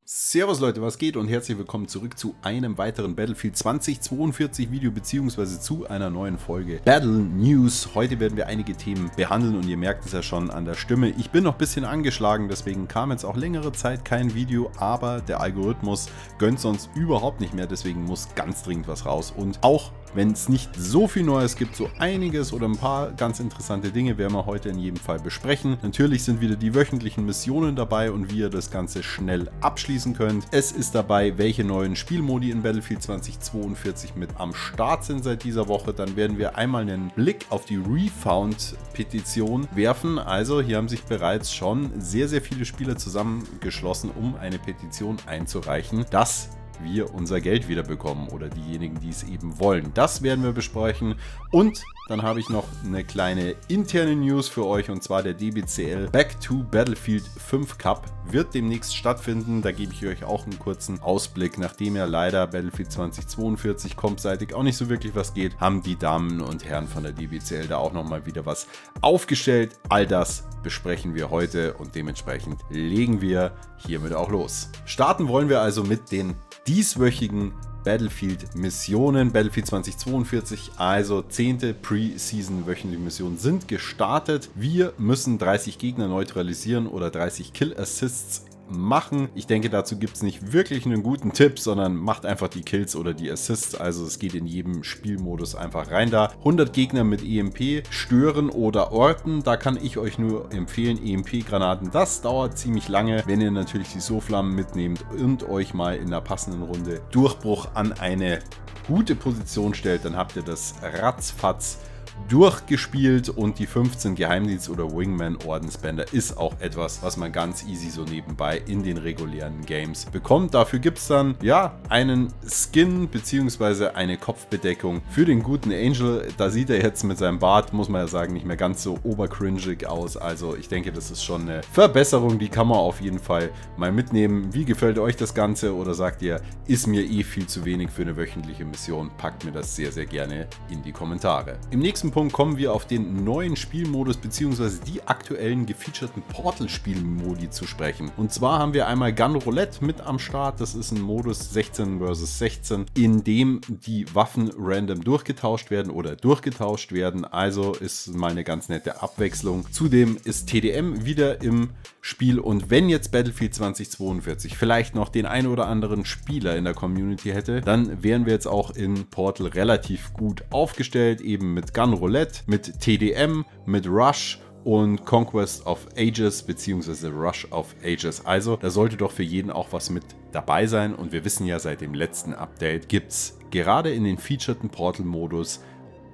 Servus Leute, was geht und herzlich willkommen zurück zu einem weiteren Battlefield 2042 Video bzw. zu einer neuen Folge Battle News. Heute werden wir einige Themen behandeln und ihr merkt es ja schon an der Stimme. Ich bin noch ein bisschen angeschlagen, deswegen kam jetzt auch längere Zeit kein Video, aber der Algorithmus gönnt sonst überhaupt nicht mehr, deswegen muss ganz dringend was raus. Und auch wenn es nicht so viel Neues gibt, so einiges oder ein paar ganz interessante Dinge werden wir heute in jedem Fall besprechen. Natürlich sind wieder die wöchentlichen Missionen dabei und wie ihr das Ganze schnell abschließen könnt. Es ist dabei, welche neuen Spielmodi in Battlefield 2042 mit am Start sind seit dieser Woche. Dann werden wir einmal einen Blick auf die Refound-Petition werfen. Also hier haben sich bereits schon sehr, sehr viele Spieler zusammengeschlossen, um eine Petition einzureichen, dass wir unser Geld wieder bekommen oder diejenigen, die es eben wollen. Das werden wir besprechen und dann habe ich noch eine kleine interne News für euch und zwar der DBCL Back to Battlefield 5 Cup wird demnächst stattfinden. Da gebe ich euch auch einen kurzen Ausblick. Nachdem ja leider Battlefield 2042 kompseitig auch nicht so wirklich was geht, haben die Damen und Herren von der DBCL da auch nochmal wieder was aufgestellt. All das besprechen wir heute und dementsprechend legen wir hiermit auch los. Starten wollen wir also mit den dieswöchigen Battlefield-Missionen. Battlefield 2042, also 10. Pre-Season wöchentliche Missionen sind gestartet. Wir müssen 30 Gegner neutralisieren oder 30 Kill-Assists machen. Ich denke, dazu gibt es nicht wirklich einen guten Tipp, sondern macht einfach die Kills oder die Assists. Also es geht in jedem Spielmodus einfach rein da. 100 Gegner mit EMP stören oder orten. Da kann ich euch nur empfehlen, EMP-Granaten. Das dauert ziemlich lange, wenn ihr natürlich die So-Flammen mitnehmt und euch mal in der passenden Runde Durchbruch an eine gute Position stellt, dann habt ihr das ratzfatz durchgespielt und die 15 Geheimdienst- oder Wingman-Ordensbänder ist auch etwas, was man ganz easy so nebenbei in den regulären Games bekommt. Dafür gibt es dann ja einen Skin bzw. eine Kopfbedeckung für den guten Angel. Da sieht er jetzt mit seinem Bart, muss man ja sagen, nicht mehr ganz so obercringig aus. Also ich denke, das ist schon eine Verbesserung, die kann man auf jeden Fall mal mitnehmen. Wie gefällt euch das Ganze oder sagt ihr, ist mir eh viel zu wenig für eine wöchentliche Mission? Packt mir das sehr, sehr gerne in die Kommentare. Im nächsten Punkt kommen wir auf den neuen Spielmodus bzw. die aktuellen gefeaturten Portal-Spielmodi zu sprechen. Und zwar haben wir einmal Gun Roulette mit am Start. Das ist ein Modus 16 vs 16, in dem die Waffen random durchgetauscht werden oder durchgetauscht werden. Also ist mal eine ganz nette Abwechslung. Zudem ist TDM wieder im Spiel und wenn jetzt Battlefield 2042 vielleicht noch den ein oder anderen Spieler in der Community hätte, dann wären wir jetzt auch in Portal relativ gut aufgestellt, eben mit Gun Roulette, mit TDM, mit Rush und Conquest of Ages bzw. Rush of Ages. Also da sollte doch für jeden auch was mit dabei sein und wir wissen ja, seit dem letzten Update gibt es gerade in den featurten Portal-Modus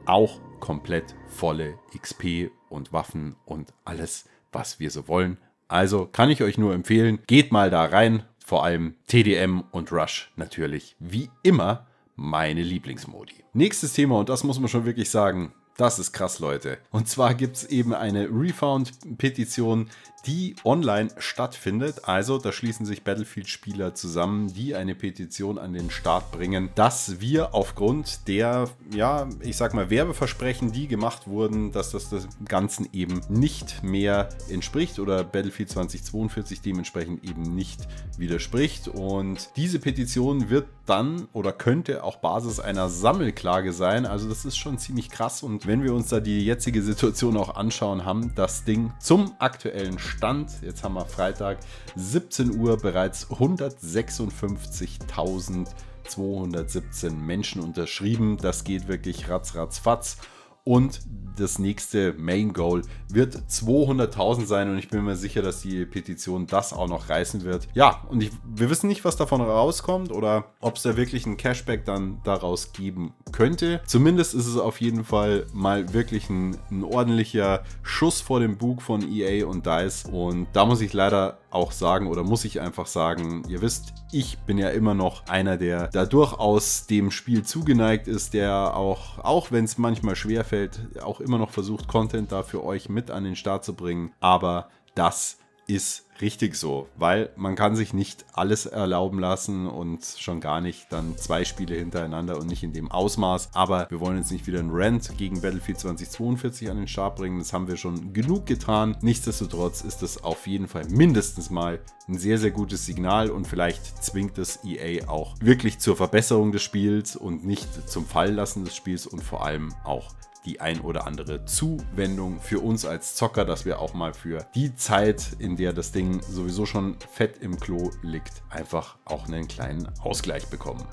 auch komplett volle XP und Waffen und alles, was wir so wollen. Also kann ich euch nur empfehlen, geht mal da rein, vor allem TDM und Rush natürlich wie immer meine Lieblingsmodi. Nächstes Thema und das muss man schon wirklich sagen, das ist krass, Leute. Und zwar gibt es eben eine Refound-Petition, die online stattfindet. Also da schließen sich Battlefield-Spieler zusammen, die eine Petition an den Start bringen, dass wir aufgrund der, ja, ich sag mal, Werbeversprechen, die gemacht wurden, dass das Ganzen eben nicht mehr entspricht oder Battlefield 2042 dementsprechend eben nicht widerspricht. Und diese Petition wird dann oder könnte auch Basis einer Sammelklage sein. Also das ist schon ziemlich krass und wenn wir uns da die jetzige Situation auch anschauen, haben das Ding zum aktuellen Stand, jetzt haben wir Freitag 17 Uhr, bereits 156.217 Menschen unterschrieben. Das geht wirklich ratzfatz. Und das nächste Main Goal wird 200.000 sein und ich bin mir sicher, dass die Petition das auch noch reißen wird. Ja, und wir wissen nicht, was davon rauskommt oder ob es da wirklich ein Cashback dann daraus geben könnte. Zumindest ist es auf jeden Fall mal wirklich ein ordentlicher Schuss vor dem Bug von EA und DICE. Und da muss ich leider auch sagen oder muss ich einfach sagen, ihr wisst, ich bin ja immer noch einer, der da durchaus dem Spiel zugeneigt ist, der auch wenn es manchmal schwerfällt, auch immer noch versucht, Content da für euch mit an den Start zu bringen. Aber das ist richtig so, weil man kann sich nicht alles erlauben lassen und schon gar nicht dann 2 Spiele hintereinander und nicht in dem Ausmaß. Aber wir wollen jetzt nicht wieder einen Rant gegen Battlefield 2042 an den Start bringen. Das haben wir schon genug getan. Nichtsdestotrotz ist das auf jeden Fall mindestens mal ein sehr, sehr gutes Signal und vielleicht zwingt es EA auch wirklich zur Verbesserung des Spiels und nicht zum Fallenlassen des Spiels und vor allem auch die ein oder andere Zuwendung für uns als Zocker, dass wir auch mal für die Zeit, in der das Ding sowieso schon fett im Klo liegt, einfach auch einen kleinen Ausgleich bekommen.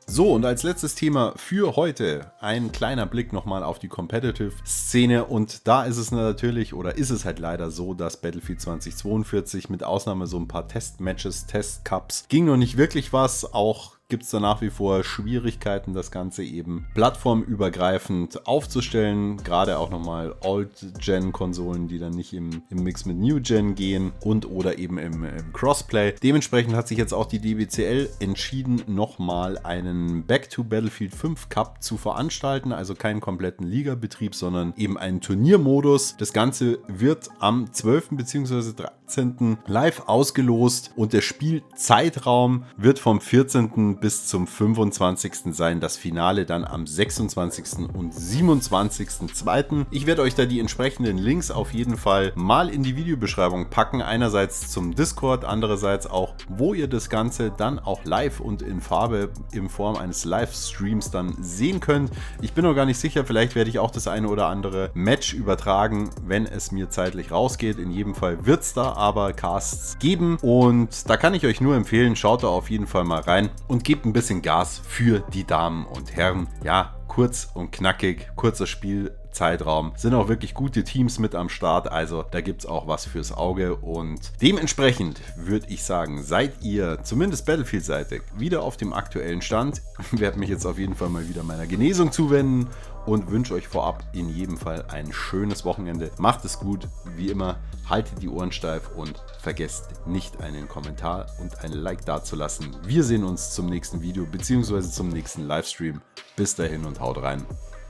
So, und als letztes Thema für heute ein kleiner Blick nochmal auf die Competitive-Szene, und da ist es natürlich, oder ist es halt leider so, dass Battlefield 2042 mit Ausnahme so ein paar Testmatches, Testcups, ging noch nicht wirklich was. Auch gibt es da nach wie vor Schwierigkeiten, das Ganze eben plattformübergreifend aufzustellen. Gerade auch nochmal Old-Gen-Konsolen, die dann nicht im Mix mit New-Gen gehen und oder eben im Crossplay. Dementsprechend hat sich jetzt auch die DBCL entschieden, nochmal einen Back to Battlefield 5 Cup zu veranstalten. Also keinen kompletten Ligabetrieb, sondern eben einen Turniermodus. Das Ganze wird am 12. bzw. 13. live ausgelost und der Spielzeitraum wird vom 14. bis zum 25. sein. Das Finale dann am 26. und 27.2. Ich werde euch da die entsprechenden Links auf jeden Fall mal in die Videobeschreibung packen. Einerseits zum Discord, andererseits auch, wo ihr das Ganze dann auch live und in Farbe in Form eines Livestreams dann sehen könnt. Ich bin noch gar nicht sicher, vielleicht werde ich auch das eine oder andere Match übertragen, wenn es mir zeitlich rausgeht. In jedem Fall wird es da aber Casts geben und da kann ich euch nur empfehlen, schaut da auf jeden Fall mal rein und gebt ein bisschen Gas für die Damen und Herren. Ja, kurz und knackig, kurzer Spielzeitraum. Sind auch wirklich gute Teams mit am Start, also da gibt es auch was fürs Auge und dementsprechend würde ich sagen, seid ihr zumindest Battlefield-seitig wieder auf dem aktuellen Stand. Ich werde mich jetzt auf jeden Fall mal wieder meiner Genesung zuwenden und wünsche euch vorab in jedem Fall ein schönes Wochenende. Macht es gut, wie immer, haltet die Ohren steif und vergesst nicht einen Kommentar und ein Like dazulassen. Wir sehen uns zum nächsten Video bzw. zum nächsten Livestream. Bis dahin und haut rein,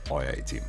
euer A-Team.